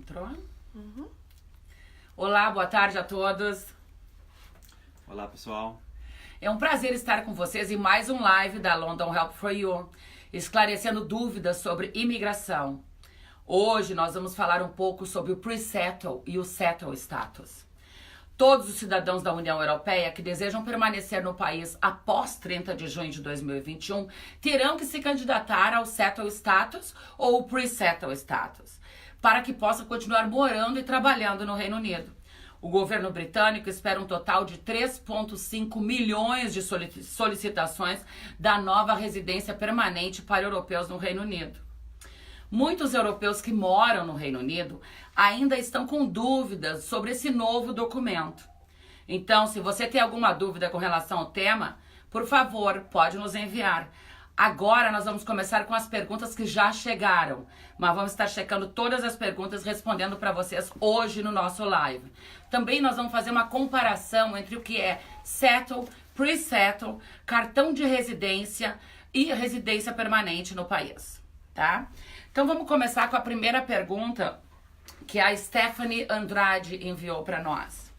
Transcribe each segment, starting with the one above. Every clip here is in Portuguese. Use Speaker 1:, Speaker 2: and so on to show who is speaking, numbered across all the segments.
Speaker 1: Entrou? Olá, boa tarde a todos.
Speaker 2: Olá, pessoal.
Speaker 1: É um prazer estar com vocês em mais um live da London Help for You, esclarecendo dúvidas sobre imigração. Hoje nós vamos falar um pouco sobre o pre-settle e o settle status. Todos os cidadãos da União Europeia que desejam permanecer no país após 30 de junho de 2021 terão que se candidatar ao settle status ou o pre-settle status, para que possam continuar morando e trabalhando no Reino Unido. O governo britânico espera um total de 3,5 milhões de solicitações da nova residência permanente para europeus no Reino Unido. Muitos europeus que moram no Reino Unido ainda estão com dúvidas sobre esse novo documento. Então, se você tem alguma dúvida com relação ao tema, por favor, pode nos enviar. Agora nós vamos começar com as perguntas que já chegaram, mas vamos estar checando todas as perguntas, respondendo para vocês hoje no nosso live. Também nós vamos fazer uma comparação entre o que é settle, pre-settle, cartão de residência e residência permanente no país, tá? Então vamos começar com a primeira pergunta que a Stephanie Andrade enviou para nós.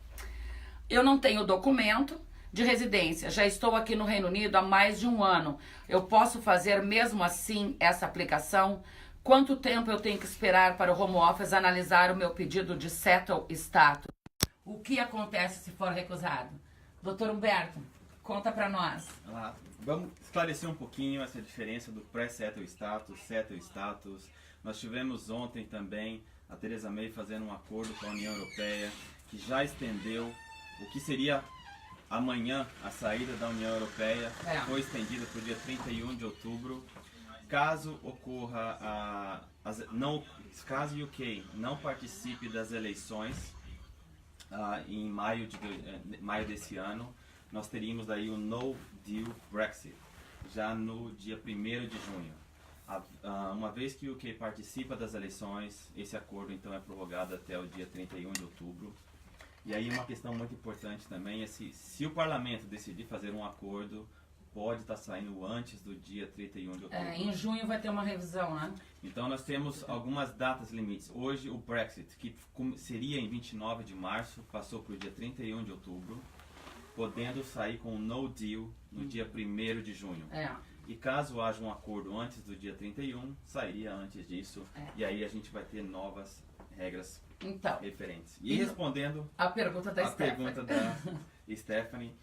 Speaker 1: Eu não tenho documento de residência, já estou aqui no Reino Unido há mais de um ano. Eu posso fazer mesmo assim essa aplicação? Quanto tempo eu tenho que esperar para o Home Office analisar o meu pedido de settle status? O que acontece se for recusado? Doutor Humberto, conta para nós.
Speaker 2: Vamos esclarecer um pouquinho essa diferença do pré-settle status, settle status. Nós tivemos ontem também a Theresa May fazendo um acordo com a União Europeia que já estendeu o que seria amanhã a saída da União Europeia, foi estendida para o dia 31 de outubro. Caso ocorra caso o UK não participe das eleições em maio desse ano, nós teríamos daí o No Deal Brexit, já no dia 1º de junho. Uma vez que o UK participa das eleições, esse acordo então é prorrogado até o dia 31 de outubro. E aí uma questão muito importante também é se o parlamento decidir fazer um acordo, pode estar saindo antes do dia 31 de outubro.
Speaker 1: Em junho vai ter uma revisão, né?
Speaker 2: Então nós temos algumas datas limites. Hoje o Brexit, que seria em 29 de março, passou para o dia 31 de outubro, podendo sair com um no deal no dia 1º de junho. E caso haja um acordo antes do dia 31, sairia antes disso. E aí a gente vai ter novas regras referentes. E respondendo
Speaker 1: a pergunta da
Speaker 2: Stephanie,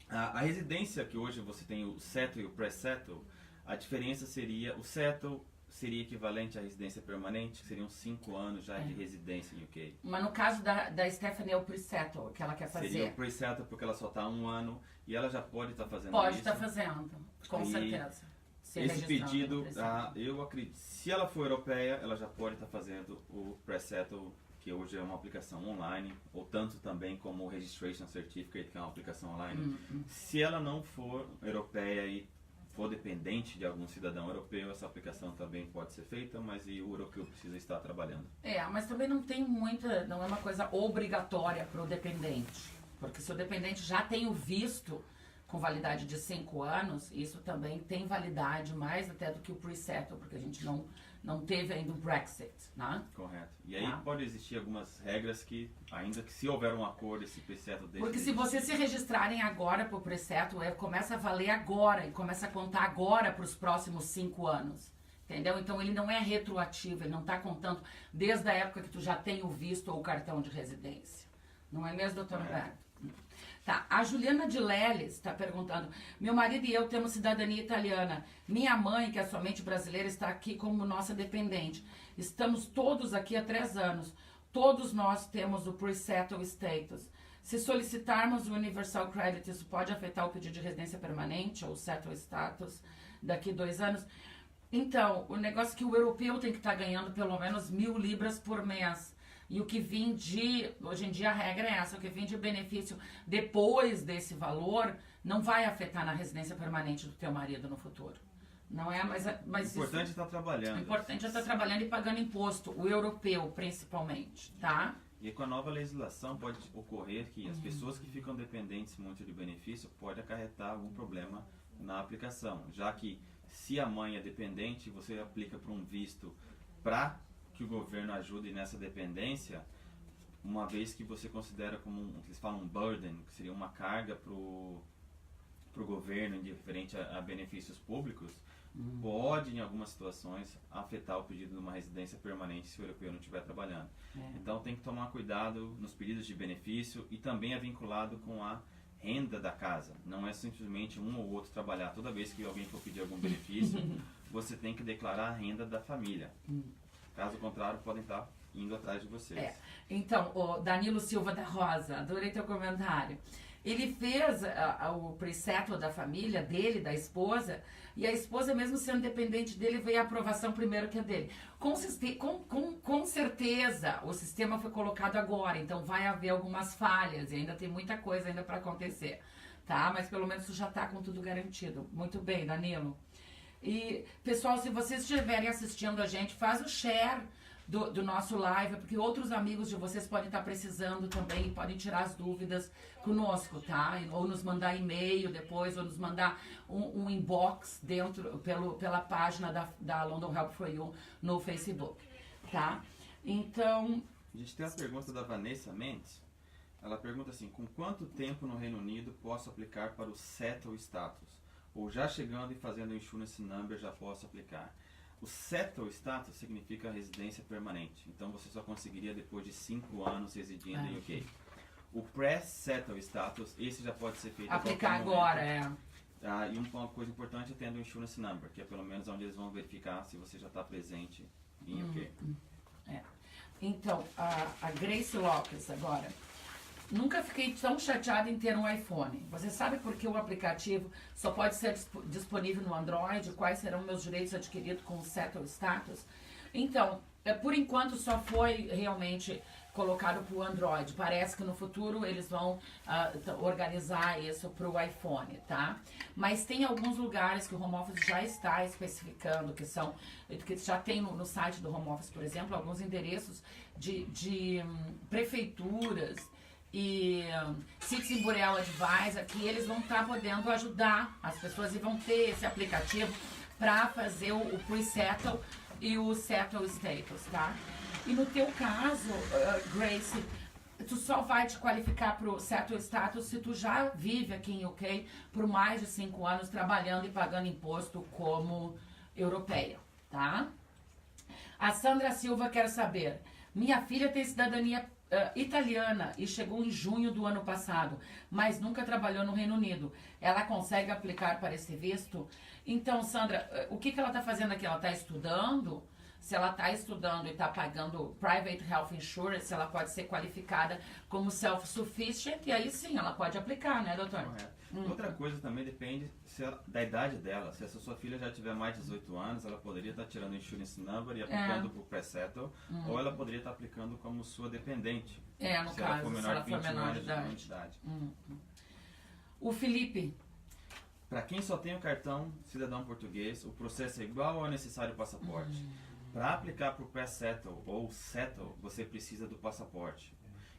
Speaker 2: a residência que hoje você tem o settle e o pre-settle, a diferença seria, o settle seria equivalente à residência permanente, que seriam 5 anos já de residência em UK.
Speaker 1: Mas no caso da Stephanie é o pre-settle que ela quer fazer.
Speaker 2: Seria o pre-settle porque ela só está há 1 ano e ela já pode estar fazendo isso.
Speaker 1: Pode estar fazendo, com certeza.
Speaker 2: Esse pedido, eu acredito, se ela for europeia, ela já pode estar fazendo o pre-settle, que hoje é uma aplicação online, ou tanto também como o Registration Certificate, que é uma aplicação online. Se ela não for europeia e for dependente de algum cidadão europeu, essa aplicação também pode ser feita, mas o europeu precisa estar trabalhando.
Speaker 1: Mas também não é uma coisa obrigatória para o dependente, porque se o dependente já tem o visto com validade de 5 anos, isso também tem validade mais até do que o pre-settle, porque a gente não teve ainda o Brexit, né?
Speaker 2: Correto. E aí pode existir algumas regras que, ainda que se houver um acordo, esse pre-settle deixa
Speaker 1: Porque se vocês se registrarem agora para o pre-settle, começa a valer agora e começa a contar agora para os próximos 5 anos. Entendeu? Então ele não é retroativo, ele não está contando desde a época que tu já tem o visto ou o cartão de residência. Não é mesmo, doutor Humberto? Tá, a Juliana de Leles está perguntando: meu marido e eu temos cidadania italiana. Minha mãe, que é somente brasileira, está aqui como nossa dependente. Estamos todos aqui há 3 anos. Todos nós temos o pre-settle status. Se solicitarmos o Universal Credit, isso pode afetar o pedido de residência permanente ou o settle status daqui 2 anos? Então, o negócio é que o europeu tem que estar ganhando pelo menos 1.000 libras por mês. E o que vem hoje em dia a regra é essa, o que vem de benefício depois desse valor não vai afetar na residência permanente do teu marido no futuro. Não é, mas
Speaker 2: o importante é estar trabalhando.
Speaker 1: O importante é estar trabalhando e pagando imposto, o europeu principalmente, tá?
Speaker 2: E com a nova legislação pode ocorrer que as pessoas que ficam dependentes muito de benefício pode acarretar algum problema na aplicação, já que se a mãe é dependente, você aplica para um visto para que o governo ajude nessa dependência, uma vez que você considera como, eles falam um burden, que seria uma carga para o governo, indiferente a benefícios públicos, pode, em algumas situações, afetar o pedido de uma residência permanente se o europeu não estiver trabalhando. Então tem que tomar cuidado nos pedidos de benefício, e também é vinculado com a renda da casa. Não é simplesmente um ou outro trabalhar. Toda vez que alguém for pedir algum benefício, você tem que declarar a renda da família. Caso contrário, podem estar indo atrás de vocês.
Speaker 1: Então, o Danilo Silva da Rosa, adorei teu comentário. Ele fez o pre-settle da família dele, da esposa, e a esposa, mesmo sendo dependente dele, veio a aprovação primeiro que a dele. Com certeza, o sistema foi colocado agora, então vai haver algumas falhas, e ainda tem muita coisa ainda para acontecer, tá? Mas pelo menos já tá com tudo garantido. Muito bem, Danilo. E, pessoal, se vocês estiverem assistindo a gente, faz o share do nosso live, porque outros amigos de vocês podem estar precisando também, podem tirar as dúvidas conosco, tá? Ou nos mandar e-mail depois, ou nos mandar um inbox dentro, pela página da London Help for You no Facebook, tá? Então...
Speaker 2: A gente tem a pergunta da Vanessa Mendes. Ela pergunta assim: com quanto tempo no Reino Unido posso aplicar para o Settle Status? Ou já chegando e fazendo o Insurance Number já posso aplicar? O Settle Status significa residência permanente. Então você só conseguiria depois de 5 anos residindo em UK. O Pre-Settle Status, esse já pode ser feito
Speaker 1: aplicar agora,
Speaker 2: e uma coisa importante é tendo o Insurance Number, que é pelo menos onde eles vão verificar se você já está presente em UK.
Speaker 1: Então, a Grace Lopes agora. Nunca fiquei tão chateada em ter um iPhone. Você sabe por que o aplicativo só pode ser disponível no Android? Quais serão meus direitos adquiridos com o Settle Status? Então, por enquanto só foi realmente colocado para o Android. Parece que no futuro eles vão organizar isso para o iPhone, tá? Mas tem alguns lugares que o Home Office já está especificando, que já tem no site do Home Office, por exemplo, alguns endereços de prefeituras e Citizen Bureau Advisor, que eles vão estar podendo ajudar as pessoas e vão ter esse aplicativo para fazer o pre-settle e o settle status, tá? E no teu caso, Grace, tu só vai te qualificar para o settle status se tu já vive aqui em UK por mais de 5 anos trabalhando e pagando imposto como europeia, tá? A Sandra Silva quer saber: minha filha tem cidadania italiana e chegou em junho do ano passado, mas nunca trabalhou no Reino Unido. Ela consegue aplicar para esse visto? Então, Sandra, o que ela está fazendo aqui? Ela está estudando? Se ela está estudando e está pagando Private Health Insurance, ela pode ser qualificada como self-sufficient, e aí sim, ela pode aplicar, né, doutor?
Speaker 2: Correto. Outra coisa também depende da idade dela. Se essa sua filha já tiver mais de 18 anos, ela poderia estar tirando o Insurance Number e aplicando para o Pre-Settle, ou ela poderia estar aplicando como sua dependente.
Speaker 1: No
Speaker 2: se
Speaker 1: caso,
Speaker 2: ela for menor
Speaker 1: se ela
Speaker 2: de
Speaker 1: for
Speaker 2: 21
Speaker 1: menor de
Speaker 2: anos de
Speaker 1: idade.
Speaker 2: idade.
Speaker 1: O Felipe.
Speaker 2: Para quem só tem o cartão cidadão português, o processo é igual ao necessário passaporte. Para aplicar para o Pre-Settle ou Settle, você precisa do passaporte.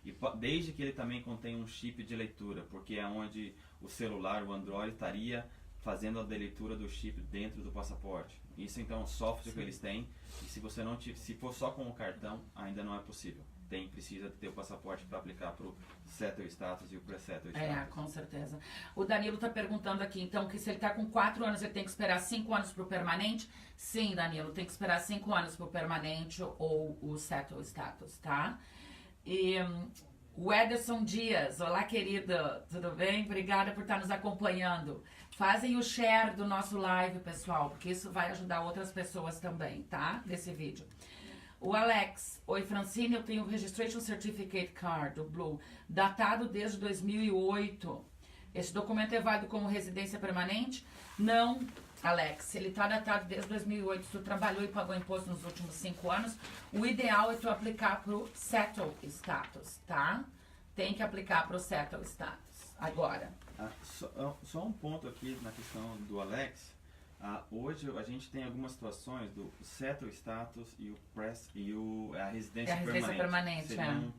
Speaker 2: E desde que ele também contém um chip de leitura, porque é onde o celular, o Android, estaria fazendo a leitura do chip dentro do passaporte. Isso então é um software que eles têm, e se você não se for só com o cartão, ainda não é possível. Precisa ter o passaporte para aplicar para o Settle Status e o Pre-Settle Status.
Speaker 1: Com certeza. O Danilo está perguntando aqui, então, que se ele está com 4 anos, ele tem que esperar 5 anos para o permanente? Sim, Danilo, tem que esperar 5 anos para o permanente ou o Settle Status, tá? E o Ederson Dias, olá querido, tudo bem? Obrigada por estar nos acompanhando. Fazem o share do nosso live, pessoal, porque isso vai ajudar outras pessoas também, tá? Desse vídeo. O Alex, oi Francine, eu tenho o Registration Certificate Card, do Blue, datado desde 2008. Esse documento é válido como residência permanente? Não, Alex, ele está datado desde 2008. Se tu trabalhou e pagou imposto nos últimos 5 anos, o ideal é tu aplicar para o Settle Status, tá? Tem que aplicar para o Settle Status. Agora.
Speaker 2: Só um ponto aqui na questão do Alex. Hoje a gente tem algumas situações do Settle Status e a residência permanente. Seriam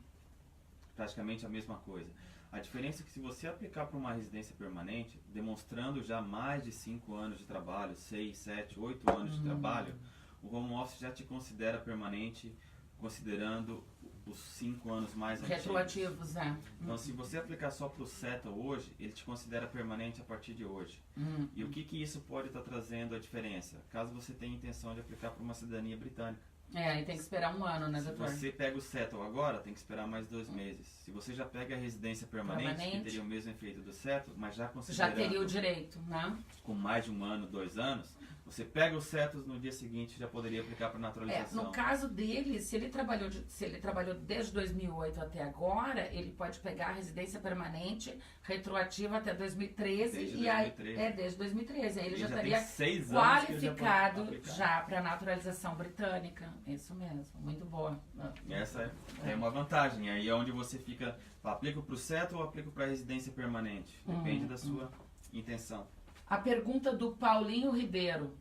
Speaker 2: praticamente a mesma coisa. A diferença é que se você aplicar para uma residência permanente, demonstrando já mais de 5 anos de trabalho, 6, 7, 8 anos de trabalho, o home office já te considera permanente, considerando os 5 anos mais antigos.
Speaker 1: Retroativos,
Speaker 2: Então, se você aplicar só para o settle hoje, ele te considera permanente a partir de hoje. E o que isso pode estar trazendo a diferença? Caso você tenha intenção de aplicar para uma cidadania britânica.
Speaker 1: E tem que esperar 1 ano, né, doutor?
Speaker 2: Se você pega o settle agora, tem que esperar mais 2 meses. Se você já pega a residência permanente, que teria o mesmo efeito do settle, mas já considerando...
Speaker 1: Já teria o direito, né?
Speaker 2: Com mais de 1 ano, 2 anos, você pega os settles, no dia seguinte já poderia aplicar para naturalização.
Speaker 1: No caso dele, se ele trabalhou desde 2008 até agora, ele pode pegar a residência permanente retroativa até 2013.
Speaker 2: Desde
Speaker 1: e
Speaker 2: 2013.
Speaker 1: Aí, desde 2013. Aí ele já
Speaker 2: tem
Speaker 1: estaria
Speaker 2: 6 anos
Speaker 1: qualificado já para a naturalização britânica. Isso mesmo, muito boa.
Speaker 2: Essa é uma vantagem. Aí é onde você fica, aplico para o settle ou aplico para a residência permanente? Depende da sua intenção.
Speaker 1: A pergunta do Paulinho Ribeiro.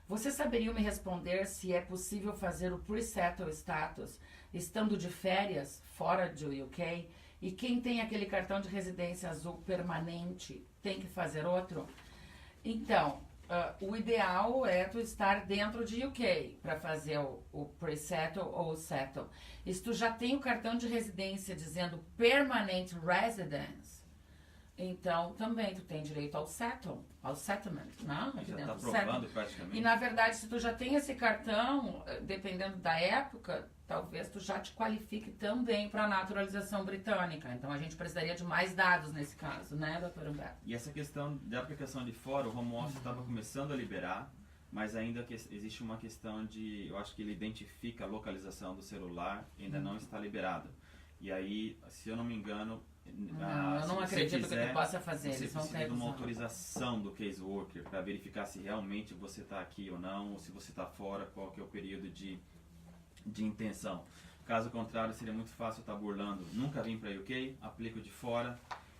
Speaker 1: Você saberia me responder se é possível fazer o pre-settle status estando de férias fora do UK? E quem tem aquele cartão de residência azul permanente tem que fazer outro? Então, o ideal é tu estar dentro de UK para fazer o pre-settle ou o settle. E se tu já tem o cartão de residência dizendo permanent residence, então também tu tem direito ao settlement, né?
Speaker 2: Já está provando praticamente.
Speaker 1: E na verdade, se tu já tem esse cartão, dependendo da época, talvez tu já te qualifique também para a naturalização britânica. Então a gente precisaria de mais dados nesse caso, né, doutor Humberto?
Speaker 2: E essa questão de aplicação de fora, o home office estava começando a liberar, mas ainda existe uma questão de, eu acho que ele identifica a localização do celular, ainda não está liberado. E aí, se eu não me engano,
Speaker 1: eu não acredito que tu possa fazer.
Speaker 2: Você
Speaker 1: eles vão
Speaker 2: precisa
Speaker 1: ter
Speaker 2: de uma autorização do caseworker para verificar se realmente você está aqui ou não, ou se você está fora, qual que é o período de intenção. Caso contrário, seria muito fácil estar burlando. Nunca vim para UK, aplico de fora,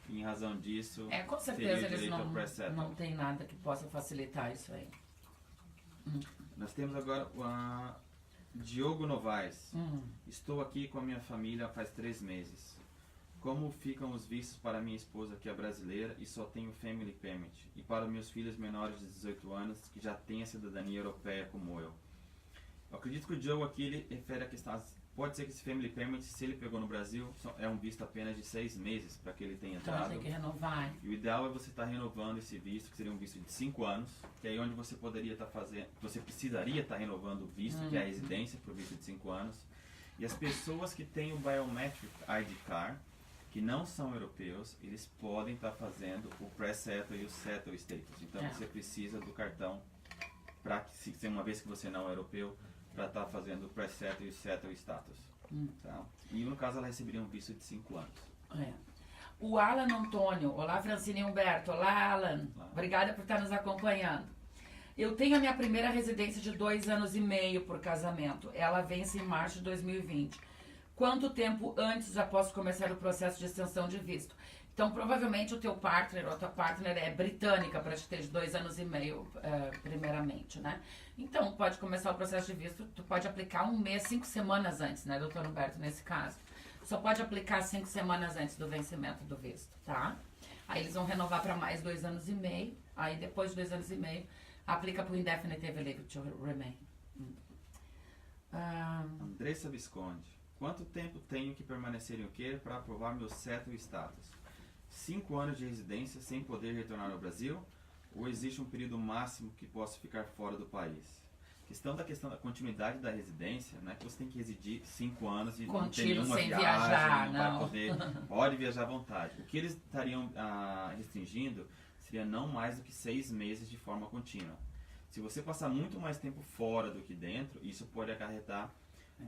Speaker 2: e em razão disso,
Speaker 1: com certeza eles
Speaker 2: direito ao pre-settle.
Speaker 1: não tem nada que possa facilitar isso aí.
Speaker 2: Nós temos agora o Diogo Novaes. Estou aqui com a minha família faz 3 meses. Como ficam os vistos para minha esposa que é brasileira e só tenho family permit? E para meus filhos menores de 18 anos que já têm a cidadania europeia como eu? Eu acredito que o Diogo aqui ele refere a questão... Pode ser que esse family permit, se ele pegou no Brasil, é um visto apenas de 6 meses para que ele tenha entrado.
Speaker 1: Então tem que renovar.
Speaker 2: E o ideal é você estar renovando esse visto, que seria um visto de 5 anos, que é aí onde você poderia estar fazendo... Você precisaria estar renovando o visto, que é a residência, para o visto de 5 anos. E as pessoas que têm o Biometric ID Card, que não são europeus, eles podem estar fazendo o pre-settle e o settle status. Então você precisa do cartão, para que, uma vez que você não é europeu, para estar fazendo o pre-settle e o settle status. Tá? E no caso ela receberia um visto de 5 anos.
Speaker 1: O Alan Antônio, olá Francine e Humberto, olá Alan, obrigada por estar nos acompanhando. Eu tenho a minha primeira residência de 2 anos e meio por casamento, ela vence em março de 2020. Quanto tempo antes já posso começar o processo de extensão de visto? Então, provavelmente o teu partner ou a tua partner é britânica para te ter de 2 anos e meio, primeiramente, né? Então, pode começar o processo de visto, tu pode aplicar 1 mês, 5 semanas antes, né, doutor Humberto, nesse caso. Só pode aplicar 5 semanas antes do vencimento do visto, tá? Aí eles vão renovar para mais 2 anos e meio, aí depois de 2 anos e meio, aplica para o Indefinite Leave to Remain.
Speaker 2: Andressa Visconde. Quanto tempo tenho que permanecer em UK para aprovar meu settle status? 5 anos de residência sem poder retornar ao Brasil? Ou existe um período máximo que posso ficar fora do país? Questão da continuidade da residência, não é que você tem que residir 5 anos e não ter nenhuma
Speaker 1: sem
Speaker 2: viagem,
Speaker 1: viajar,
Speaker 2: não vai poder, pode viajar à vontade. O que eles estariam restringindo seria não mais do que 6 meses de forma contínua. Se você passar muito mais tempo fora do que dentro, isso pode acarretar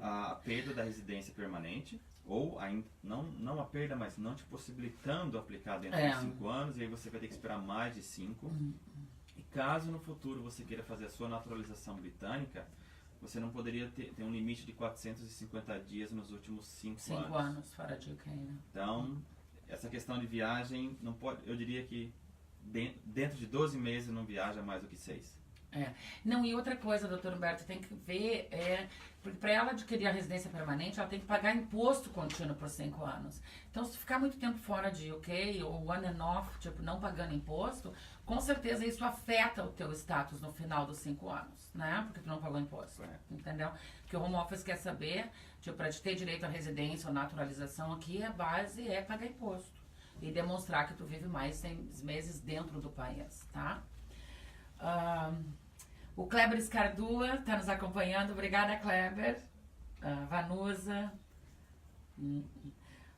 Speaker 2: a perda da residência permanente, ou ainda, não a perda, mas não te possibilitando aplicar dentro de 5 anos, e aí você vai ter que esperar mais de 5. E caso no futuro você queira fazer a sua naturalização britânica, você não poderia ter um limite de 450 dias nos últimos 5 anos.
Speaker 1: 5 anos fora de UK, né?
Speaker 2: Então, essa questão de viagem, não pode, eu diria que dentro de 12 meses não viaja mais do que 6.
Speaker 1: Não, e outra coisa, doutor Humberto, tem que ver, porque para ela adquirir a residência permanente, ela tem que pagar imposto contínuo por 5 anos. Então, se ficar muito tempo fora de UK, ou on and off, tipo, não pagando imposto, com certeza isso afeta o teu status no final dos 5 anos, né? Porque tu não pagou imposto, entendeu? Porque o Home Office quer saber, tipo, para te ter direito à residência ou naturalização aqui, a base é pagar imposto. E demonstrar que tu vive mais 6 meses dentro do país, tá? O Kleber Escardua está nos acompanhando. Obrigada, Kleber. Vanusa.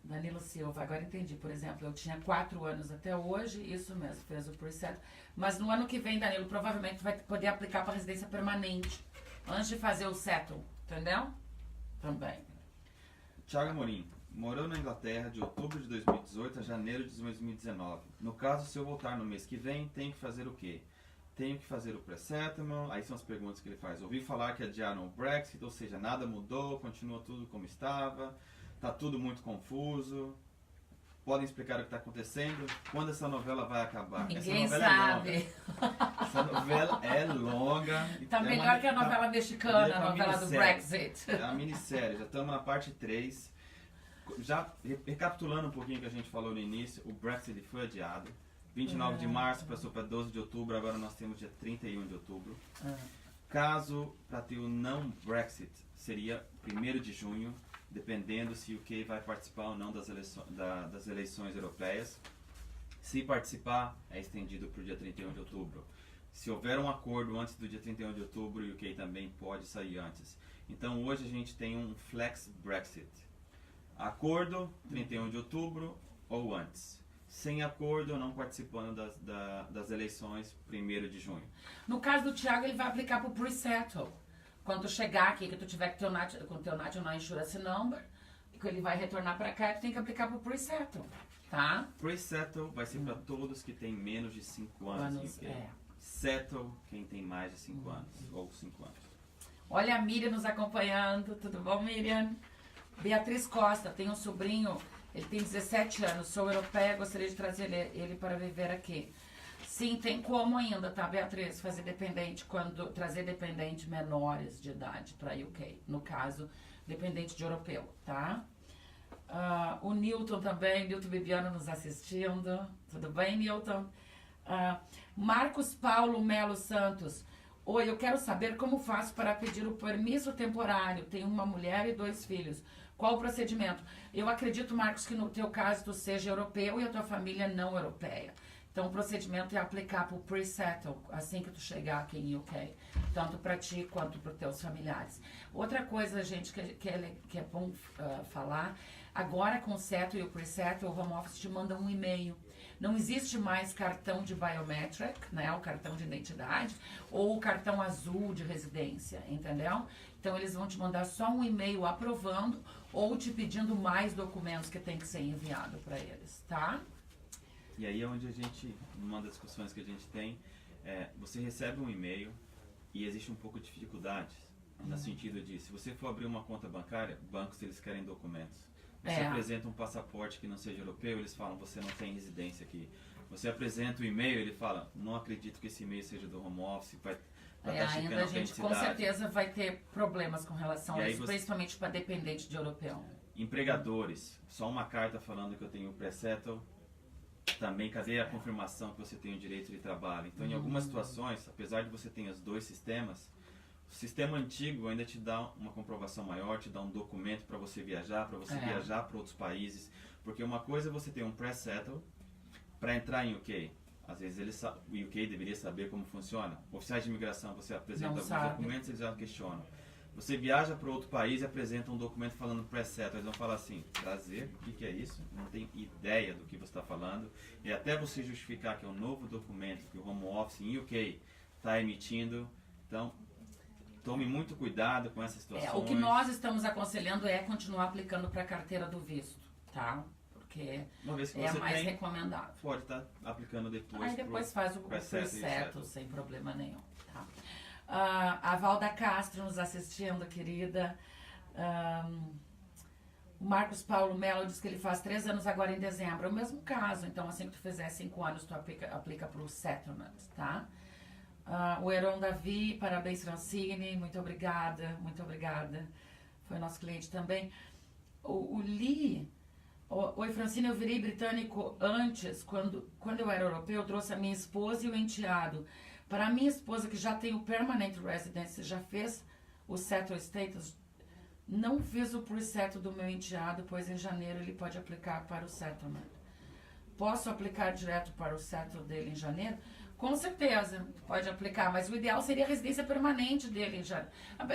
Speaker 1: Danilo Silva. Agora entendi. Por exemplo, eu tinha 4 anos até hoje. Isso mesmo, fez o preset. Mas no ano que vem, Danilo, provavelmente vai poder aplicar para residência permanente. Antes de fazer o settle. Entendeu? Também.
Speaker 2: Thiago Amorim. Morou na Inglaterra de outubro de 2018 a janeiro de 2019. No caso, se eu voltar no mês que vem, tenho que fazer o quê? Tenho que fazer o pre-settlement, aí são as perguntas que ele faz. Ouvi falar que adiaram o Brexit, ou seja, nada mudou, continua tudo como estava, está tudo muito confuso. Podem explicar o que está acontecendo? Quando essa novela vai acabar?
Speaker 1: Ninguém
Speaker 2: essa
Speaker 1: sabe.
Speaker 2: Essa novela é longa.
Speaker 1: Tá melhor que a novela mexicana, a novela do Brexit.
Speaker 2: É uma minissérie, já estamos na parte 3. Já recapitulando um pouquinho o que a gente falou no início, o Brexit foi adiado. 29 de março passou para 12 de outubro, agora nós temos dia 31 de outubro. Caso para ter o não Brexit, seria 1º de junho, dependendo se o UK vai participar ou não das eleições europeias. Se participar, é estendido para o dia 31 de outubro. Se houver um acordo antes do dia 31 de outubro, o UK também pode sair antes. Então hoje a gente tem um flex Brexit. Acordo, 31 de outubro ou antes. Sem acordo, não participando das eleições, 1º de junho.
Speaker 1: No caso do Thiago, ele vai aplicar para o pre-settle. Quando tu chegar aqui, que tu tiver que ter com o teu National Insurance Number, que ele vai retornar para cá, tu tem que aplicar para o pre-settle, tá?
Speaker 2: Pre-settle vai ser para todos que têm menos de 5 anos. Settle, quem tem mais de 5 anos, ou 5 anos.
Speaker 1: Olha a Miriam nos acompanhando. Tudo bom, Miriam? Beatriz Costa, tem um sobrinho... Ele tem 17 anos, sou europeia, gostaria de trazer ele para viver aqui. Sim, tem como ainda, tá, Beatriz? Trazer dependente menores de idade para UK. No caso, dependente de europeu, tá? O Newton também, Newton Bibiano nos assistindo. Tudo bem, Newton? Marcos Paulo Melo Santos. Oi, eu quero saber como faço para pedir o permisso temporário. Tenho uma mulher e 2 filhos. Qual o procedimento? Eu acredito, Marcos, que no teu caso tu seja europeu e a tua família não europeia. Então o procedimento é aplicar para o pre-settle assim que tu chegar aqui em UK. Tanto para ti quanto para os teus familiares. Outra coisa, gente, que é bom falar. Agora com o settle e o pre-settle, o Home Office te manda um e-mail. Não existe mais cartão de biometric, né, o cartão de identidade, ou o cartão azul de residência, entendeu? Então eles vão te mandar só um e-mail aprovando ou te pedindo mais documentos que tem que ser enviado para eles, tá?
Speaker 2: E aí é onde a gente, numa das discussões que a gente tem, você recebe um e-mail e existe um pouco de dificuldade, no sentido de, se você for abrir uma conta bancária, bancos eles querem documentos. Você apresenta um passaporte que não seja europeu, eles falam, você não tem residência aqui. Você apresenta o e-mail, ele fala, não acredito que esse e-mail seja do Home Office, vai
Speaker 1: ainda a gente com certeza vai ter problemas com relação a isso, principalmente para dependente de europeu.
Speaker 2: Empregadores, só uma carta falando que eu tenho pre-settle, também cadê a confirmação que você tem o direito de trabalho? Então, em algumas situações, apesar de você ter os 2 sistemas, o sistema antigo ainda te dá uma comprovação maior, te dá um documento para você viajar para outros países, porque uma coisa é você ter um pre-settle para entrar em UK. Às vezes o UK deveria saber como funciona. Oficiais de imigração, você apresenta alguns documentos, eles já questionam. Você viaja para outro país e apresenta um documento falando pre-settle, eles vão falar assim, prazer, o que é isso? Não tem ideia do que você está falando. E até você justificar que é um novo documento que o Home Office em UK está emitindo. Então, tome muito cuidado com essas situações.
Speaker 1: O que nós estamos aconselhando é continuar aplicando para a carteira do visto, tá? Porque é mais recomendável.
Speaker 2: Pode estar aplicando depois.
Speaker 1: Aí depois faz o pre-settle sem problema nenhum, tá? A Valda Castro nos assistindo, querida. O Marcos Paulo Melo diz que ele faz 3 anos agora em dezembro. É o mesmo caso. Então, assim que tu fizer 5 anos, tu aplica para o settlement, tá? O Heron Davi, parabéns Francine, muito obrigada, muito obrigada. Foi nosso cliente também. O Lee, oi Francine, eu virei britânico antes, quando eu era europeu, eu trouxe a minha esposa e o enteado. Para a minha esposa, que já tem o Permanent Residence, já fez o Settle Status, não fiz o pre-settle do meu enteado, pois em janeiro ele pode aplicar para o settlement. Posso aplicar direto para o settle dele em janeiro? Com certeza, pode aplicar, mas o ideal seria a residência permanente dele em janeiro.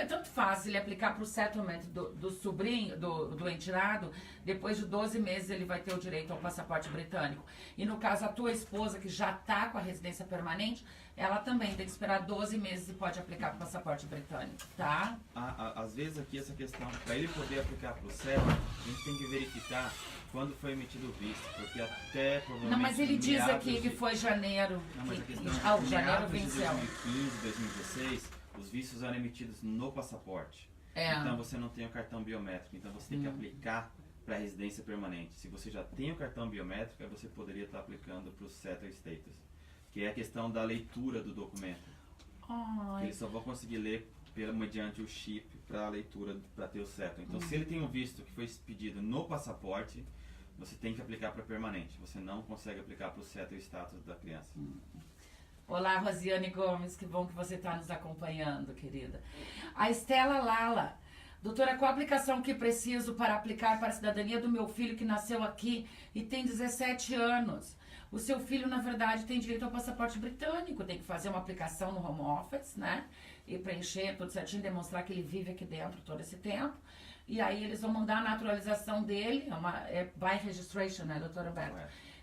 Speaker 1: Tanto faz ele aplicar para o settlement do sobrinho, do enteado, depois de 12 meses ele vai ter o direito ao passaporte britânico. E no caso, a tua esposa, que já está com a residência permanente, ela também tem que esperar 12 meses e pode aplicar para o passaporte britânico, tá?
Speaker 2: Às vezes aqui essa questão, para ele poder aplicar para o settlement, a gente tem que verificar quando foi emitido o visto, porque até provavelmente...
Speaker 1: Não, mas ele diz aqui que foi janeiro.
Speaker 2: Não, mas a questão é que
Speaker 1: janeiro
Speaker 2: meados de
Speaker 1: venceu.
Speaker 2: 2015, 2016, os vistos eram emitidos no passaporte. Então você não tem o cartão biométrico, então você tem que aplicar para a residência permanente. Se você já tem o cartão biométrico, aí você poderia estar aplicando para o Settle Status, que é a questão da leitura do documento. Eles só vão conseguir ler mediante o chip para a leitura, para ter o Settle. Então se ele tem um visto que foi pedido no passaporte, você tem que aplicar para permanente. Você não consegue aplicar para o Settle Status da criança.
Speaker 1: Olá, Rosiane Gomes, que bom que você está nos acompanhando, querida. A Estela Lala. Doutora, qual a aplicação que preciso para aplicar para a cidadania do meu filho que nasceu aqui e tem 17 anos? O seu filho, na verdade, tem direito ao passaporte britânico. Tem que fazer uma aplicação no home office, né? E preencher tudo certinho, demonstrar que ele vive aqui dentro todo esse tempo. E aí eles vão mandar a naturalização dele, by registration, né, doutora Beto?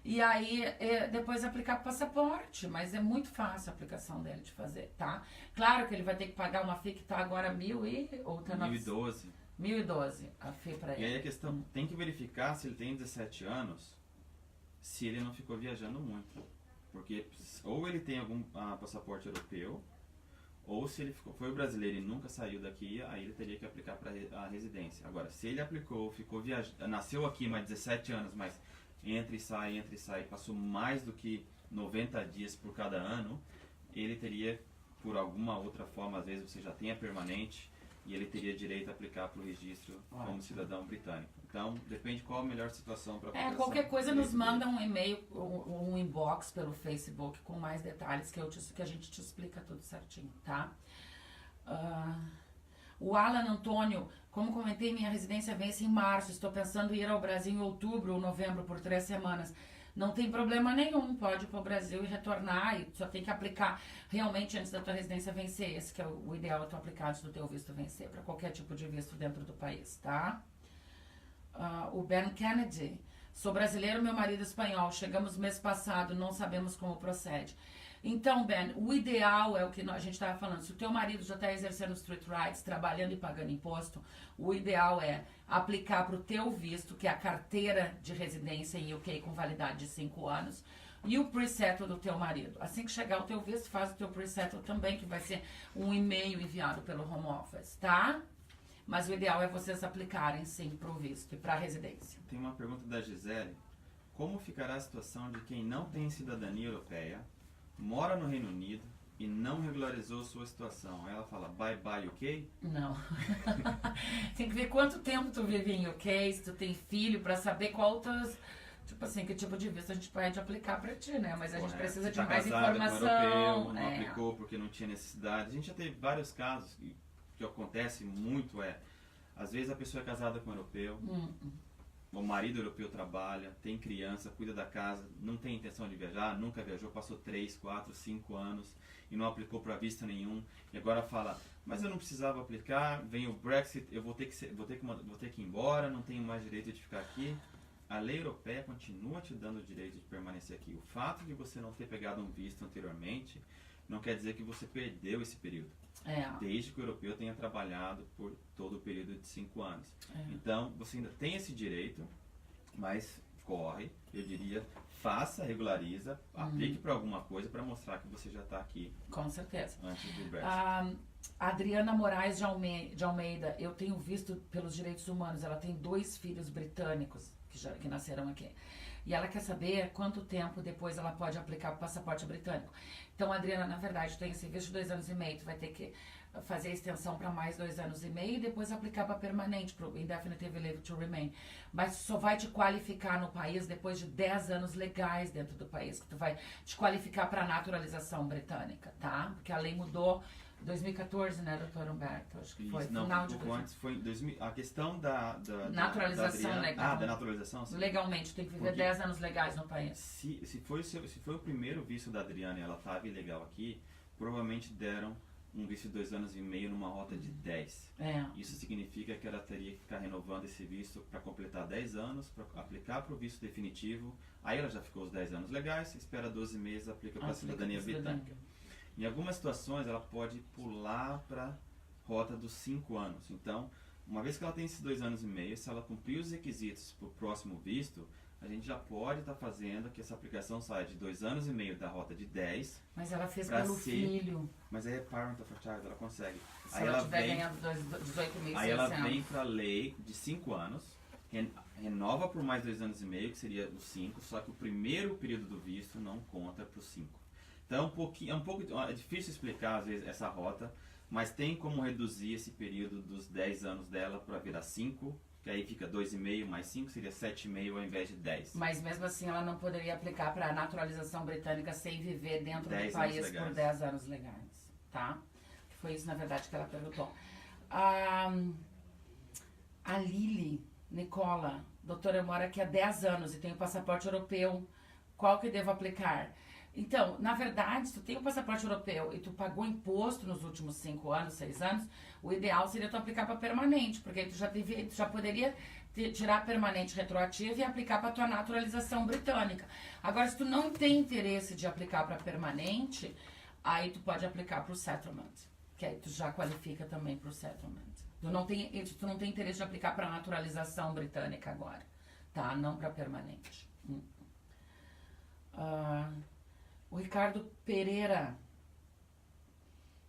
Speaker 1: E aí depois aplicar o passaporte, mas é muito fácil a aplicação dele de fazer, tá? Claro que ele vai ter que pagar uma FII que tá agora
Speaker 2: 1.012.
Speaker 1: 1.012 a FII para ele.
Speaker 2: E aí a questão, tem que verificar se ele tem 17 anos, se ele não ficou viajando muito. Porque ou ele tem algum passaporte europeu, ou se ele foi brasileiro e nunca saiu daqui, aí ele teria que aplicar para a residência. Agora, se ele aplicou, ficou nasceu aqui, mais 17 anos, mas entra e sai, passou mais do que 90 dias por cada ano, ele teria, por alguma outra forma, às vezes você já tem a permanente, e ele teria direito a aplicar para o registro como cidadão britânico. Então, depende qual a melhor situação para a
Speaker 1: qualquer coisa nos manda um e-mail, um inbox pelo Facebook com mais detalhes que a gente te explica tudo certinho, tá? O Alan Antônio, como comentei, minha residência vence em março, estou pensando em ir ao Brasil em outubro ou novembro por 3 semanas. Não tem problema nenhum, pode ir para o Brasil e retornar, e só tem que aplicar realmente antes da tua residência vencer. Esse que é o ideal, é tu aplicar antes do teu visto vencer, para qualquer tipo de visto dentro do país, tá? O Ben Kennedy, sou brasileiro, meu marido é espanhol, chegamos mês passado, não sabemos como procede. Então, Ben, o ideal é o que a gente estava falando. Se o teu marido já está exercendo street rights, trabalhando e pagando imposto, o ideal é aplicar para o teu visto, que é a carteira de residência em UK com validade de 5 anos, e o pre-settle do teu marido. Assim que chegar o teu visto, faz o teu pre-settle também, que vai ser um e-mail enviado pelo home office, tá? Mas o ideal é vocês aplicarem, sim, para o visto e para a residência.
Speaker 2: Tem uma pergunta da Gisele. Como ficará a situação de quem não tem cidadania europeia, mora no Reino Unido e não regularizou sua situação? Ela fala, bye bye UK?
Speaker 1: Não. Tem que ver quanto tempo tu vive em UK, se tu tem filho, pra saber qual teus... Tipo assim, que tipo de visto a gente pode aplicar pra ti, né? Mas a gente precisa de mais informação.
Speaker 2: Com europeu, não aplicou porque não tinha necessidade. A gente já teve vários casos que acontece muito, às vezes a pessoa é casada com um europeu, o marido europeu trabalha, tem criança, cuida da casa, não tem intenção de viajar, nunca viajou, passou 3, 4, 5 anos e não aplicou para visto nenhum, e agora fala, mas eu não precisava aplicar, vem o Brexit, eu vou ter que ir embora, não tenho mais direito de ficar aqui. A lei europeia continua te dando o direito de permanecer aqui. O fato de você não ter pegado um visto anteriormente não quer dizer que você perdeu esse período. Desde que o europeu tenha trabalhado por todo o período de 5 anos. Então, você ainda tem esse direito, mas corre, eu diria, faça, regulariza, aplique para alguma coisa para mostrar que você já está aqui.
Speaker 1: Com certeza.
Speaker 2: Antes do Brexit.
Speaker 1: Adriana Moraes de Almeida, eu tenho visto pelos direitos humanos, ela tem 2 filhos britânicos que que nasceram aqui. E ela quer saber quanto tempo depois ela pode aplicar para o passaporte britânico. Então, Adriana, na verdade, tem esse visto de 2 anos e meio, tu vai ter que fazer a extensão para mais 2 anos e meio e depois aplicar para permanente, para o Indefinite Leave to Remain. Mas só vai te qualificar no país depois de 10 anos legais dentro do país, que tu vai te qualificar para a naturalização britânica, tá? Porque a lei mudou em 2014, né, doutor Humberto? Acho que foi
Speaker 2: Isso, não,
Speaker 1: final de
Speaker 2: um pouco antes, foi em 2000, a questão da
Speaker 1: naturalização
Speaker 2: da
Speaker 1: legal.
Speaker 2: da naturalização, sim.
Speaker 1: Legalmente, tem que viver
Speaker 2: Porque
Speaker 1: 10 anos legais no país.
Speaker 2: Se foi o primeiro visto da Adriana e ela estava ilegal aqui, provavelmente deram um visto de 2 anos e meio numa rota de 10.
Speaker 1: É.
Speaker 2: Isso significa que ela teria que ficar renovando esse visto para completar 10 anos, para aplicar para o visto definitivo. Aí ela já ficou os 10 anos legais, espera 12 meses, aplica para a cidadania britânica. Em algumas situações ela pode pular para a rota dos 5 anos. Então, uma vez que ela tem esses 2 anos e meio, se ela cumprir os requisitos para o próximo visto, a gente já pode estar fazendo que essa aplicação saia de 2 anos e meio da rota de 10.
Speaker 1: Mas ela fez
Speaker 2: pra
Speaker 1: pelo
Speaker 2: ser-
Speaker 1: filho.
Speaker 2: Mas aí é parent of a child, ela consegue.
Speaker 1: Se
Speaker 2: Aí
Speaker 1: ela
Speaker 2: ela
Speaker 1: estiver
Speaker 2: vem,
Speaker 1: ganhando 18.600.
Speaker 2: aí ela vem para a lei de 5 anos, renova por mais 2 anos e meio, que seria os 5, só que o primeiro período do visto não conta para os 5. Então é difícil explicar às vezes essa rota, mas tem como reduzir esse período dos 10 anos dela para virar 5, que aí fica 2,5 mais 5, seria 7,5 ao invés de 10.
Speaker 1: Mas mesmo assim ela não poderia aplicar para a naturalização britânica sem viver dentro do
Speaker 2: 10
Speaker 1: país
Speaker 2: anos
Speaker 1: por
Speaker 2: legais.
Speaker 1: 10 anos legais, tá? Foi isso, na verdade, que ela perguntou. A Lili Nicola, doutora, eu moro aqui há 10 anos e tenho passaporte europeu. Qual que devo aplicar? Então, na verdade, se tu tem um passaporte europeu e tu pagou imposto nos últimos 5 anos, 6 anos, o ideal seria tu aplicar para permanente, porque aí tu já poderia tirar a permanente retroativa e aplicar para tua naturalização britânica. Agora, se tu não tem interesse de aplicar para permanente, aí tu pode aplicar para o settlement, que aí tu já qualifica também para o settlement. Tu não tem interesse de aplicar para naturalização britânica agora, tá? Não para permanente. O Ricardo Pereira.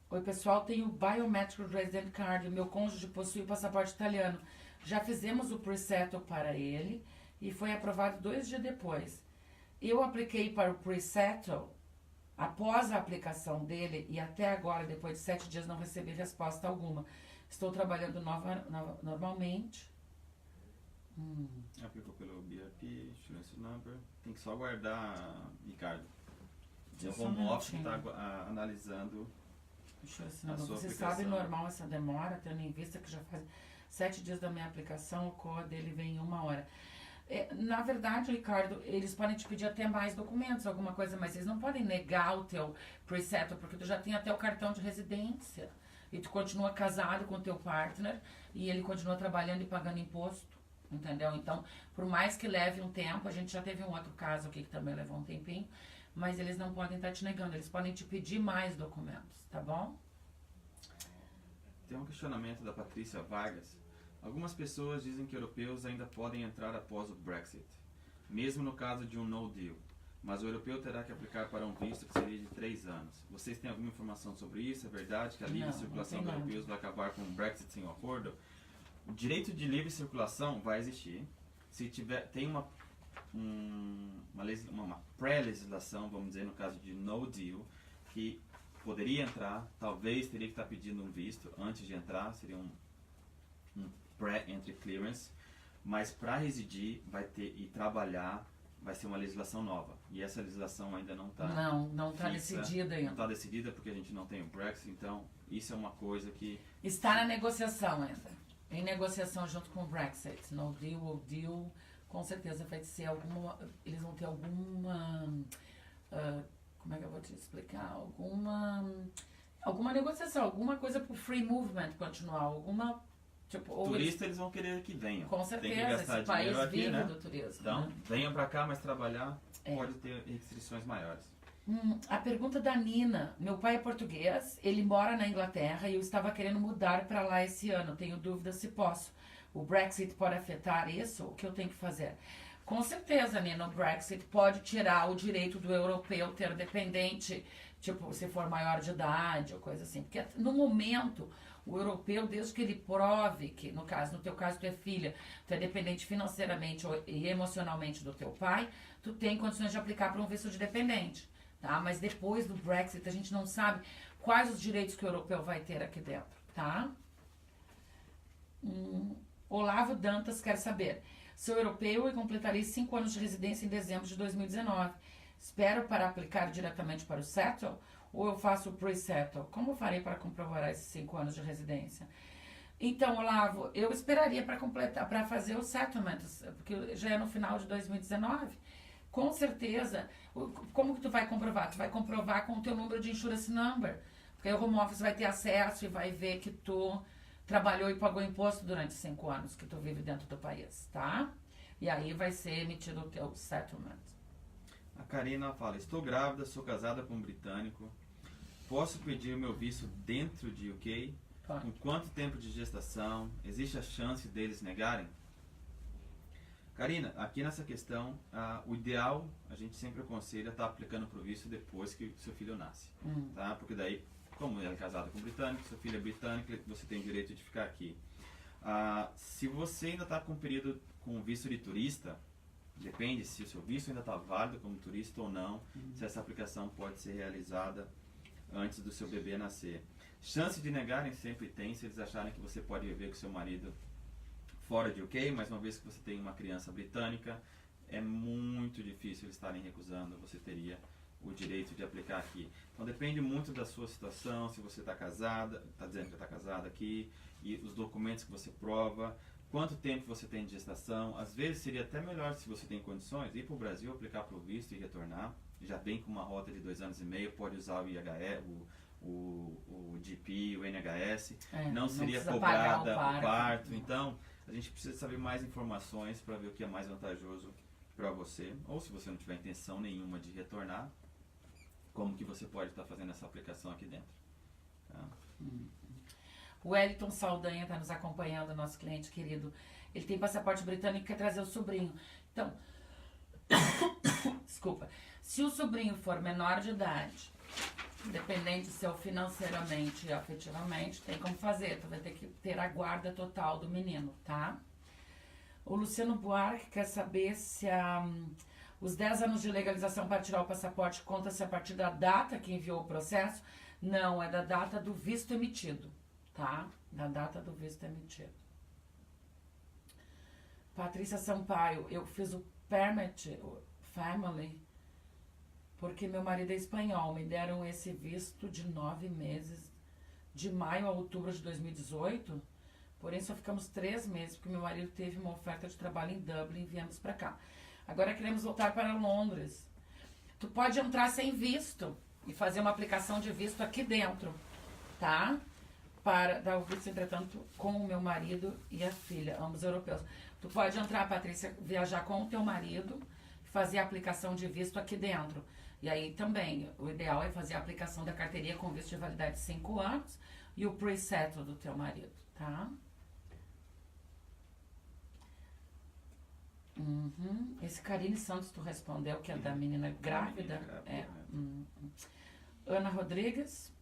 Speaker 1: Oi, pessoal, tenho o Biometric Resident Card. O meu cônjuge possui o passaporte italiano. Já fizemos o pre-settle para ele e foi aprovado 2 dias depois. Eu apliquei para o pre-settle após a aplicação dele e até agora, depois de 7 dias, não recebi resposta alguma. Estou trabalhando normalmente.
Speaker 2: Aplicou pelo BRP, insurance number. Tem que só aguardar, Ricardo. O
Speaker 1: Só um
Speaker 2: home office
Speaker 1: minutinho.
Speaker 2: está analisando.
Speaker 1: Você
Speaker 2: sua
Speaker 1: sabe
Speaker 2: aplicação.
Speaker 1: normal essa demora, tendo em vista que já faz 7 dias da minha aplicação, o código dele vem em 1 hora. Na verdade, Ricardo, eles podem te pedir até mais documentos, alguma coisa, mas eles não podem negar o teu pre-settle, porque tu já tem até o cartão de residência. E tu continua casado com o teu partner e ele continua trabalhando e pagando imposto, entendeu? Então, por mais que leve um tempo, a gente já teve um outro caso aqui que também levou um tempinho, mas eles não podem estar te negando, eles podem te pedir mais documentos, tá bom?
Speaker 2: Tem um questionamento da Patrícia Vargas. Algumas pessoas dizem que europeus ainda podem entrar após o Brexit, mesmo no caso de um no deal. Mas o europeu terá que aplicar para um visto que seria de 3 anos. Vocês têm alguma informação sobre isso? É verdade que a livre
Speaker 1: Não,
Speaker 2: circulação
Speaker 1: não
Speaker 2: de
Speaker 1: tem nada.
Speaker 2: europeus vai acabar com o Brexit sem o acordo? O direito de livre circulação vai existir. Se tiver, tem uma pré-legislação, vamos dizer, no caso de no deal, que poderia entrar, talvez teria que estar pedindo um visto antes de entrar, seria um pré-entry clearance, mas para residir vai ter e trabalhar vai ser uma legislação nova. E essa legislação ainda não está
Speaker 1: Não está decidida
Speaker 2: não
Speaker 1: ainda.
Speaker 2: está decidida porque a gente não tem o Brexit, então isso é uma coisa que
Speaker 1: Está na negociação ainda. Em negociação junto com o Brexit. No deal ou deal, com certeza vai ser alguma. Eles vão ter alguma. Como é que eu vou te explicar? Alguma negociação, alguma coisa pro free movement continuar. Alguma. Tipo, ou
Speaker 2: turista eles vão querer que venham.
Speaker 1: com
Speaker 2: Tem
Speaker 1: certeza,
Speaker 2: que gastar
Speaker 1: esse país
Speaker 2: dinheiro aqui,
Speaker 1: vive
Speaker 2: né?
Speaker 1: do turismo.
Speaker 2: Então,
Speaker 1: Né?
Speaker 2: venham para cá, mas trabalhar
Speaker 1: É.
Speaker 2: pode ter restrições maiores.
Speaker 1: A pergunta da Nina. Meu pai é português, ele mora na Inglaterra e eu estava querendo mudar para lá esse ano. Tenho dúvida se posso. O Brexit pode afetar isso? O que eu tenho que fazer? Com certeza, Nina, o Brexit pode tirar o direito do europeu ter dependente, tipo, se for maior de idade ou coisa assim. Porque no momento, O europeu, desde que ele prove que, no teu caso, tu é filha, tu é dependente financeiramente e emocionalmente do teu pai, tu tem condições de aplicar para um visto de dependente, tá? Mas depois do Brexit, a gente não sabe quais os direitos que o europeu vai ter aqui dentro, tá? Olavo Dantas quer saber: sou europeu e completarei 5 anos de residência em dezembro de 2019. Espero para aplicar diretamente para o settle ou eu faço o pre-settle? Como farei para comprovar esses 5 anos de residência? Então, Olavo, eu esperaria para fazer o settlement, porque já é no final de 2019. Com certeza. Como que tu vai comprovar? Tu vai comprovar com o teu número de insurance number. Porque aí o home office vai ter acesso e vai ver que tu trabalhou e pagou imposto durante 5 anos que tu vive dentro do país, tá? E aí vai ser emitido o teu settlement.
Speaker 2: A Karina fala: estou grávida, sou casada com um britânico. Posso pedir o meu visto dentro de UK?
Speaker 1: Pode.
Speaker 2: Com quanto tempo de gestação? Existe a chance deles negarem? Karina, aqui nessa questão, o ideal, a gente sempre aconselha estar aplicando para o visto depois que seu filho nasce. Tá? Porque daí, como ela é casada com um britânico, seu filho é britânico, você tem direito de ficar aqui. Se você ainda está com um período com visto de turista, depende se o seu visto ainda está válido como turista ou não, se essa aplicação pode ser realizada antes do seu bebê nascer. Chance de negarem sempre tem, se eles acharem que você pode viver com seu marido fora de UK, mas uma vez que você tem uma criança britânica, é muito difícil eles estarem recusando, você teria o direito de aplicar aqui. Então depende muito da sua situação, se você está casada, está dizendo que está casada aqui, e os documentos que você prova, quanto tempo você tem de gestação. Às vezes seria até melhor, se você tem condições, ir para o Brasil, aplicar para o visto e retornar. Já vem com uma rota de 2 anos e meio, pode usar o IHE, o GP, o NHS, não seria cobrada o parto. Então, a gente precisa saber mais informações para ver o que é mais vantajoso para você, ou se você não tiver intenção nenhuma de retornar, como que você pode estar fazendo essa aplicação aqui dentro. Tá?
Speaker 1: O Wellington Saldanha está nos acompanhando, nosso cliente querido. Ele tem passaporte britânico e quer trazer o sobrinho. Então, desculpa, se o sobrinho for menor de idade, independente se é financeiramente e afetivamente, tem como fazer. Tu vai ter que ter a guarda total do menino, tá? O Luciano Buarque quer saber se os 10 anos de legalização para tirar o passaporte conta-se a partir da data que enviou o processo. Não, é da data do visto emitido, tá? Da data do visto emitido. Patrícia Sampaio, eu fiz o Permit Family porque meu marido é espanhol. Me deram esse visto de 9 meses, de maio a outubro de 2018. Porém, só ficamos 3 meses, porque meu marido teve uma oferta de trabalho em Dublin e viemos pra cá. Agora queremos voltar para Londres. Tu pode entrar sem visto e fazer uma aplicação de visto aqui dentro, tá? Para dar o visto, entretanto, com o meu marido e a filha, ambos europeus. Tu pode entrar, Patrícia, viajar com o teu marido, fazer a aplicação de visto aqui dentro. E aí também, o ideal é fazer a aplicação da carteirinha com visto de validade de 5 anos e o pre-settle do teu marido, tá? Esse Karine Santos tu respondeu, que é da menina grávida. Ana Rodrigues.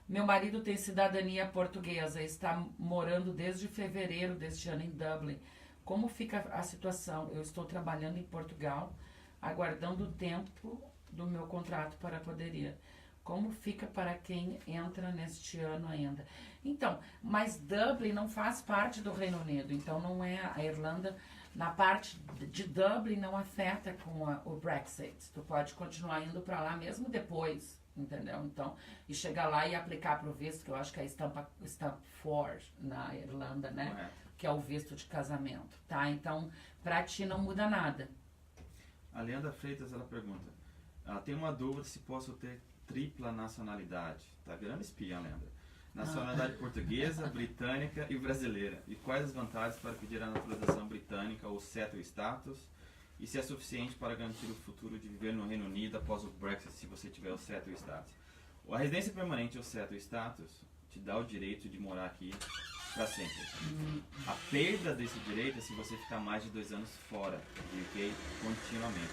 Speaker 1: Meu marido tem cidadania portuguesa, está morando desde fevereiro deste ano em Dublin. Como fica a situação? Eu estou trabalhando em Portugal, aguardando o tempo do meu contrato para poder ir. Como fica para quem entra neste ano ainda? Então, mas Dublin não faz parte do Reino Unido, então não é a Irlanda. Na parte de Dublin não afeta com o Brexit. Tu pode continuar indo para lá mesmo depois, entendeu? Então, e chegar lá e aplicar para o visto, que eu acho que é Stamp 4 na Irlanda, né? Que é o visto de casamento, tá? Então, pra ti não muda nada.
Speaker 2: A Leandra Freitas, ela pergunta, tem uma dúvida se posso ter tripla nacionalidade. Tá virando espiã, Leandra. Nacionalidade portuguesa, britânica e brasileira. E quais as vantagens para pedir a naturalização britânica ou settle status? E se é suficiente para garantir o futuro de viver no Reino Unido após o Brexit, se você tiver o settle status? A residência permanente ou settle status te dá o direito de morar aqui para sempre. A perda desse direito é se você ficar mais de 2 anos fora do UK continuamente.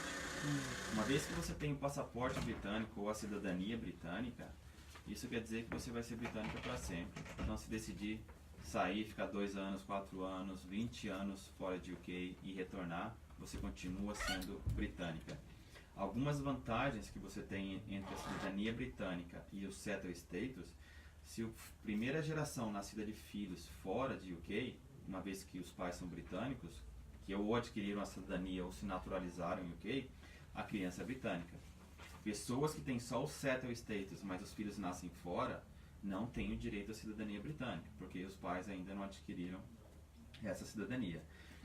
Speaker 2: Uma vez que você tem o passaporte britânico ou a cidadania britânica, isso quer dizer que você vai ser britânica para sempre. Então, se decidir sair, ficar 2 anos, 4 anos, 20 anos fora de UK e retornar, você continua sendo britânica. Algumas vantagens que você tem entre a cidadania britânica e o settled status, se a primeira geração nascida de filhos fora de UK, uma vez que os pais são britânicos, que ou adquiriram a cidadania ou se naturalizaram em UK, a criança é britânica. Pessoas que têm só o settled status, mas os filhos nascem fora, não têm o direito à cidadania britânica, porque os pais ainda não adquiriram essa cidadania.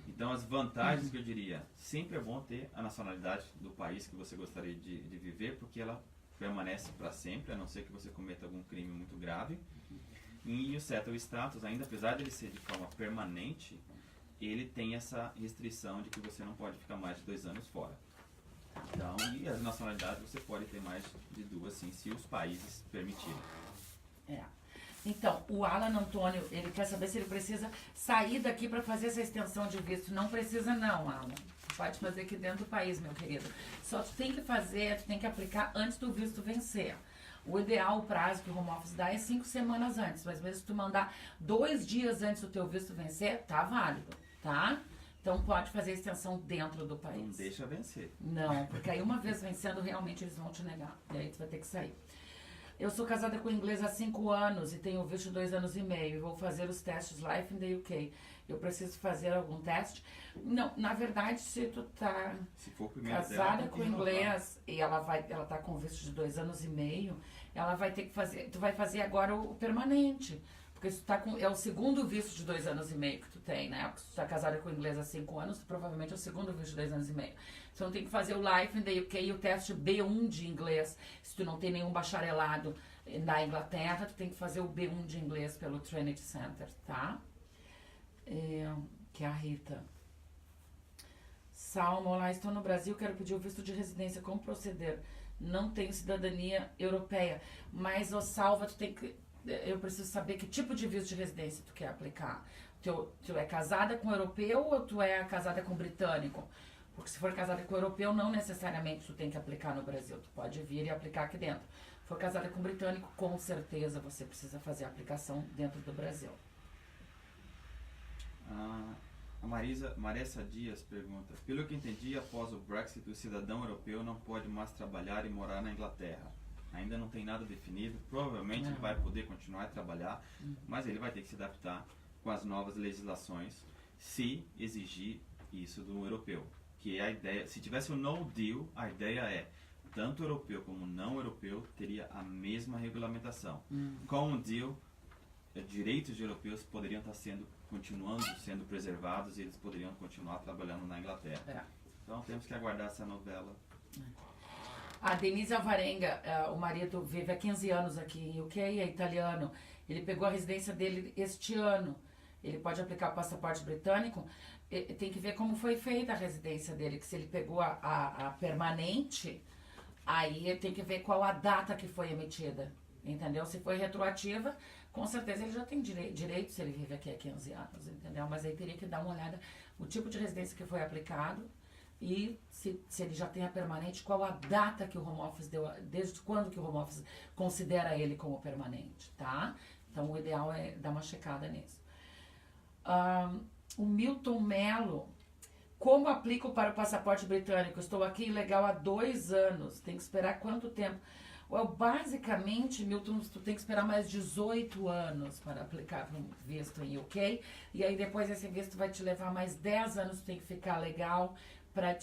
Speaker 2: Então, as vantagens que eu diria, sempre é bom ter a nacionalidade do país que você gostaria de viver, porque ela permanece para sempre, a não ser que você cometa algum crime muito grave. E o settled status, ainda apesar dele ser de forma permanente, ele tem essa restrição de que você não pode ficar mais de 2 anos fora. Então, e as nacionalidades você pode ter mais de 2, sim, se os países permitirem.
Speaker 1: Então, o Alan Antônio, ele quer saber se ele precisa sair daqui para fazer essa extensão de visto. Não precisa não, Alan. Pode fazer aqui dentro do país, meu querido. Só tu tem que fazer, tu tem que aplicar antes do visto vencer. O ideal, o prazo que o Home Office dá é 5 semanas antes. Mas mesmo se tu mandar 2 dias antes do teu visto vencer, tá válido, tá? Então pode fazer a extensão dentro do país.
Speaker 2: Não deixa vencer.
Speaker 1: Não, porque aí uma vez vencendo, realmente eles vão te negar. E aí tu vai ter que sair. Eu sou casada com inglês há 5 anos e tenho visto 2 anos e meio. E vou fazer os testes Life in the UK. Eu preciso fazer algum teste? Não, na verdade, se tu tá casada com inglês e ela tá com visto de 2 anos e meio, ela vai ter que fazer, tu vai fazer agora o permanente. Porque se tu tá com, é o segundo visto de 2 anos e meio que tu tem, né? Porque se tu tá casada com inglês há 5 anos, provavelmente é o segundo visto de 2 anos e meio. Então tem que fazer o Life in the UK e o teste B1 de inglês. Se tu não tem nenhum bacharelado na Inglaterra, tu tem que fazer o B1 de inglês pelo Trinity Center, tá? Que é a Rita. Salmo, olá, estou no Brasil, quero pedir o visto de residência, como proceder? Não tenho cidadania europeia, mas, Salva, tu tem que... Eu preciso saber que tipo de visto de residência tu quer aplicar. Tu é casada com europeu ou tu é casada com britânico? Porque se for casada com europeu, não necessariamente tu tem que aplicar no Brasil. Tu pode vir e aplicar aqui dentro. Se for casada com britânico, com certeza você precisa fazer a aplicação dentro do Brasil.
Speaker 2: A Maressa Dias pergunta: pelo que entendi, após o Brexit, o cidadão europeu não pode mais trabalhar e morar na Inglaterra. Ainda não tem nada definido, provavelmente ele vai poder continuar a trabalhar, mas ele vai ter que se adaptar com as novas legislações, se exigir isso do europeu. Que é a ideia, se tivesse um no deal, a ideia é, tanto europeu como não europeu teria a mesma regulamentação. Com o deal, direitos de europeus poderiam estar continuando sendo preservados e eles poderiam continuar trabalhando na Inglaterra. Então temos que aguardar essa novela.
Speaker 1: A Denise Alvarenga, o marido vive há 15 anos aqui em UK, é italiano. Ele pegou a residência dele este ano. Ele pode aplicar o passaporte britânico. Tem que ver como foi feita a residência dele, que se ele pegou a permanente, aí tem que ver qual a data que foi emitida. Entendeu? Se foi retroativa, com certeza ele já tem direito se ele vive aqui há 15 anos, entendeu? Mas aí teria que dar uma olhada no tipo de residência que foi aplicado e se ele já tem a permanente, qual a data que o Home Office deu, desde quando que o Home Office considera ele como permanente, tá? Então o ideal é dar uma checada nisso. O Milton Mello: como aplico para o passaporte britânico? Estou aqui ilegal há 2 anos, tem que esperar quanto tempo? Basicamente, Milton, tu tem que esperar mais 18 anos para aplicar para um visto em UK, e aí depois esse visto vai te levar mais 10 anos, tu tem que ficar legal para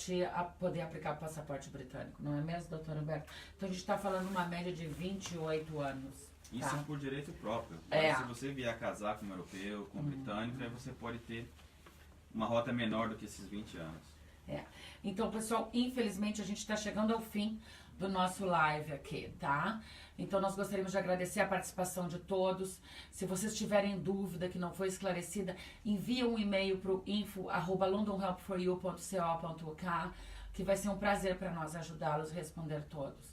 Speaker 1: poder aplicar o passaporte britânico, não é mesmo, doutor Humberto? Então a gente está falando uma média de 28 anos.
Speaker 2: Isso
Speaker 1: tá?
Speaker 2: Por direito próprio. Mas se você vier casar com um europeu, com um britânico, aí você pode ter uma rota menor do que esses 20 anos.
Speaker 1: Então, pessoal, infelizmente a gente está chegando ao fim do nosso live aqui, tá? Então nós gostaríamos de agradecer a participação de todos. Se vocês tiverem dúvida que não foi esclarecida, envia um e-mail para o info@londonhelpforyou.co.uk, que vai ser um prazer para nós ajudá-los a responder todos.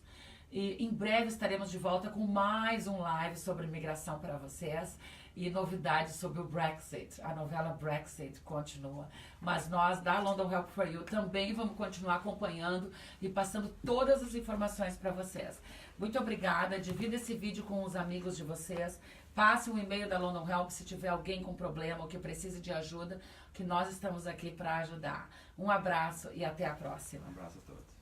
Speaker 1: E em breve estaremos de volta com mais um live sobre imigração para vocês e novidades sobre o Brexit. A novela Brexit continua. Mas nós, da London Help for You, também vamos continuar acompanhando e passando todas as informações para vocês. Muito obrigada. Divida esse vídeo com os amigos de vocês. Passe um e-mail da London Help se tiver alguém com problema ou que precise de ajuda, que nós estamos aqui para ajudar. Um abraço e até a próxima.
Speaker 2: Um abraço a todos.